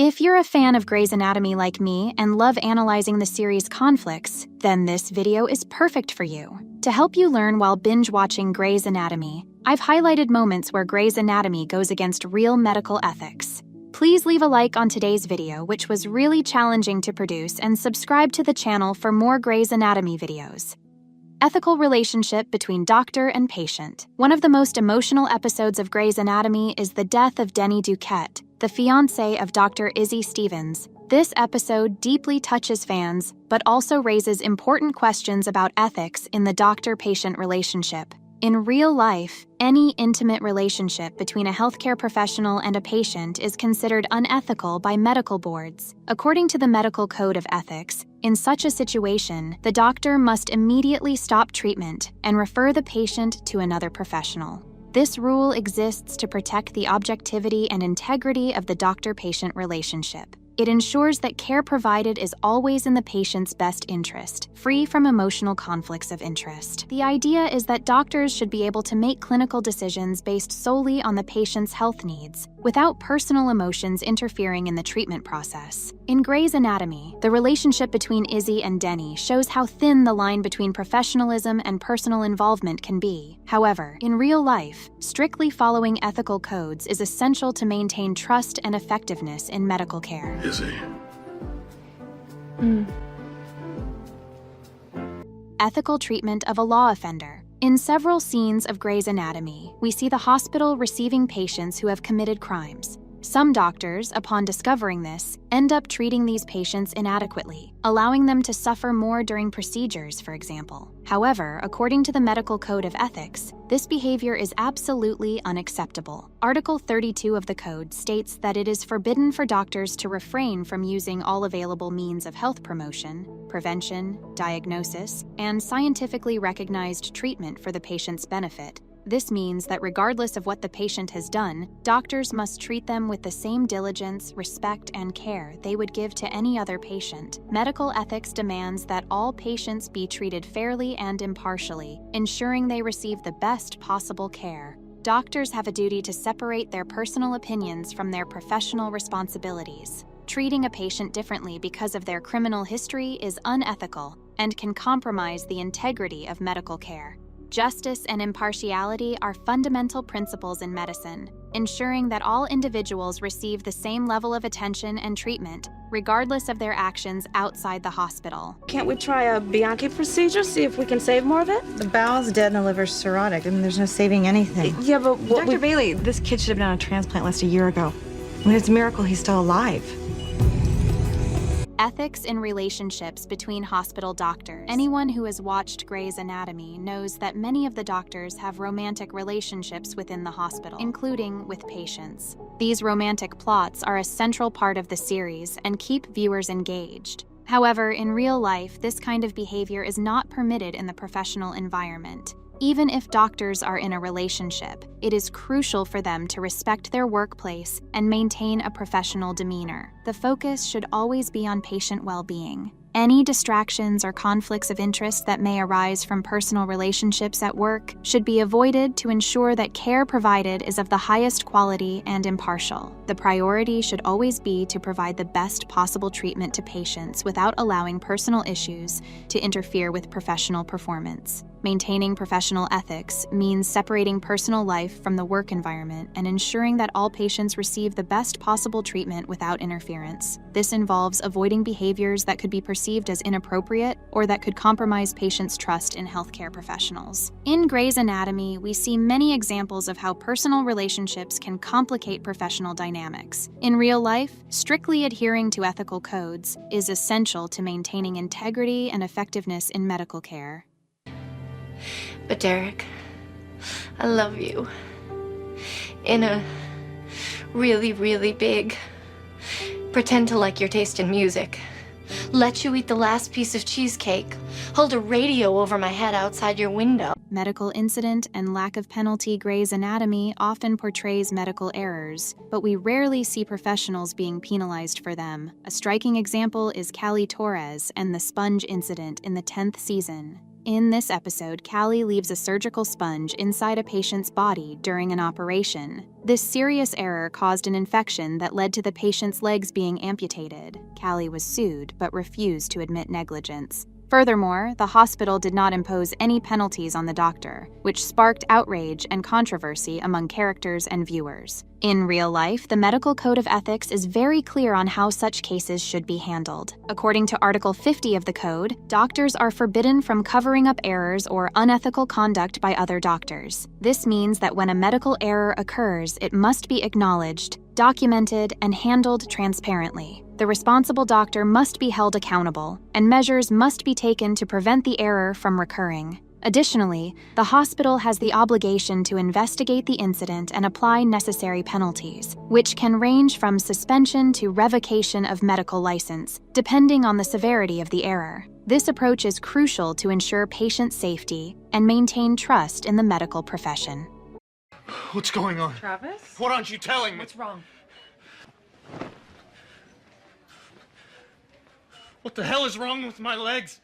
If you're a fan of Grey's Anatomy like me and love analyzing the series' conflicts, then this video is perfect for you. To help you learn while binge-watching Grey's Anatomy, I've highlighted moments where Grey's Anatomy goes against real medical ethics. Please leave a like on today's video, which was really challenging to produce, and subscribe to the channel for more Grey's Anatomy videos. Ethical relationship between doctor and patient. One of the most emotional episodes of Grey's Anatomy is the death of Denny Duquette, the fiancée of Dr. Izzie Stevens. This episode deeply touches fans, but also raises important questions about ethics in the doctor-patient relationship. In real life, any intimate relationship between a healthcare professional and a patient is considered unethical by medical boards. According to the Medical Code of Ethics, in such a situation, the doctor must immediately stop treatment and refer the patient to another professional. This rule exists to protect the objectivity and integrity of the doctor-patient relationship. It ensures that care provided is always in the patient's best interest, free from emotional conflicts of interest. The idea is that doctors should be able to make clinical decisions based solely on the patient's health needs, without personal emotions interfering in the treatment process. In Grey's Anatomy, the relationship between Izzie and Denny shows how thin the line between professionalism and personal involvement can be. However, in real life, strictly following ethical codes is essential to maintain trust and effectiveness in medical care. Izzie. Ethical treatment of a law offender. In several scenes of Grey's Anatomy, we see the hospital receiving patients who have committed crimes. Some doctors, upon discovering this, end up treating these patients inadequately, allowing them to suffer more during procedures, for example. However, according to the Medical Code of Ethics, this behavior is absolutely unacceptable. Article 32 of the code states that it is forbidden for doctors to refrain from using all available means of health promotion, prevention, diagnosis, and scientifically recognized treatment for the patient's benefit. This means that regardless of what the patient has done, doctors must treat them with the same diligence, respect, and care they would give to any other patient. Medical ethics demands that all patients be treated fairly and impartially, ensuring they receive the best possible care. Doctors have a duty to separate their personal opinions from their professional responsibilities. Treating a patient differently because of their criminal history is unethical and can compromise the integrity of medical care. Justice and impartiality are fundamental principles in medicine, ensuring that all individuals receive the same level of attention and treatment, regardless of their actions outside the hospital. Can't we try a Bianchi procedure, see if we can save more of it? The bowel's dead and the liver's cirrhotic. I mean, there's no saving anything. Yeah, but what Dr. Bailey, this kid should have been on a transplant list a year ago. I mean, it's a miracle he's still alive. Ethics in relationships between hospital doctors. Anyone who has watched Grey's Anatomy knows that many of the doctors have romantic relationships within the hospital, including with patients. These romantic plots are a central part of the series and keep viewers engaged. However, in real life, this kind of behavior is not permitted in the professional environment. Even if doctors are in a relationship, it is crucial for them to respect their workplace and maintain a professional demeanor. The focus should always be on patient well-being. Any distractions or conflicts of interest that may arise from personal relationships at work should be avoided to ensure that care provided is of the highest quality and impartial. The priority should always be to provide the best possible treatment to patients without allowing personal issues to interfere with professional performance. Maintaining professional ethics means separating personal life from the work environment and ensuring that all patients receive the best possible treatment without interference. This involves avoiding behaviors that could be perceived as inappropriate or that could compromise patients' trust in healthcare professionals. In Grey's Anatomy, we see many examples of how personal relationships can complicate professional dynamics. In real life, strictly adhering to ethical codes is essential to maintaining integrity and effectiveness in medical care. But Derek, I love you. In a really, really big, pretend to like your taste in music, let you eat the last piece of cheesecake, hold a radio over my head outside your window. Medical incident and lack of penalty. Grey's Anatomy often portrays medical errors, but we rarely see professionals being penalized for them. A striking example is Callie Torres and the sponge incident in the 10th season. In this episode, Callie leaves a surgical sponge inside a patient's body during an operation. This serious error caused an infection that led to the patient's legs being amputated. Callie was sued, but refused to admit negligence. Furthermore, the hospital did not impose any penalties on the doctor, which sparked outrage and controversy among characters and viewers. In real life, the Medical Code of Ethics is very clear on how such cases should be handled. According to Article 50 of the Code, doctors are forbidden from covering up errors or unethical conduct by other doctors. This means that when a medical error occurs, it must be acknowledged, documented, and handled transparently. The responsible doctor must be held accountable, and measures must be taken to prevent the error from recurring. Additionally, the hospital has the obligation to investigate the incident and apply necessary penalties, which can range from suspension to revocation of medical license, depending on the severity of the error. This approach is crucial to ensure patient safety and maintain trust in the medical profession. What's going on? Travis? What aren't you telling me? What's wrong? What the hell is wrong with my legs?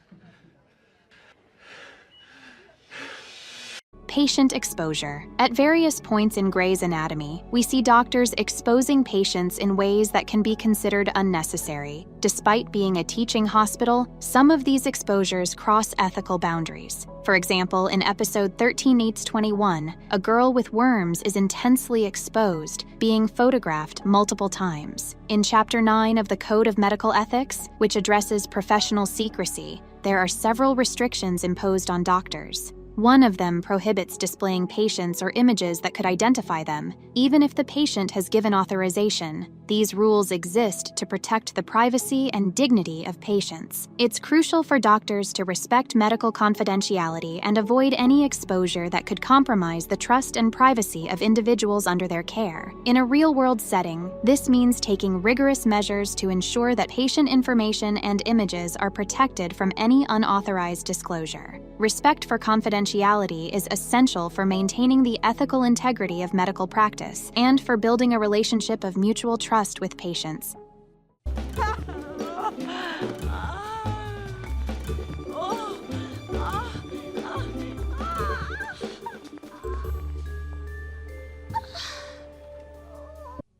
Patient exposure. At various points in Grey's Anatomy, we see doctors exposing patients in ways that can be considered unnecessary. Despite being a teaching hospital, some of these exposures cross ethical boundaries. For example, in episode 13/21, a girl with worms is intensely exposed, being photographed multiple times. In Chapter 9 of the Code of Medical Ethics, which addresses professional secrecy, there are several restrictions imposed on doctors. One of them prohibits displaying patients or images that could identify them, even if the patient has given authorization. These rules exist to protect the privacy and dignity of patients. It's crucial for doctors to respect medical confidentiality and avoid any exposure that could compromise the trust and privacy of individuals under their care. In a real-world setting, this means taking rigorous measures to ensure that patient information and images are protected from any unauthorized disclosure. Respect for confidentiality is essential for maintaining the ethical integrity of medical practice and for building a relationship of mutual trust with patients.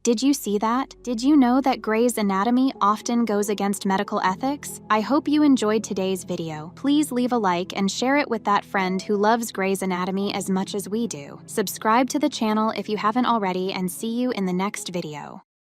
Did you see that? Did you know that Grey's Anatomy often goes against medical ethics? I hope you enjoyed today's video. Please leave a like and share it with that friend who loves Grey's Anatomy as much as we do. Subscribe to the channel if you haven't already, and see you in the next video.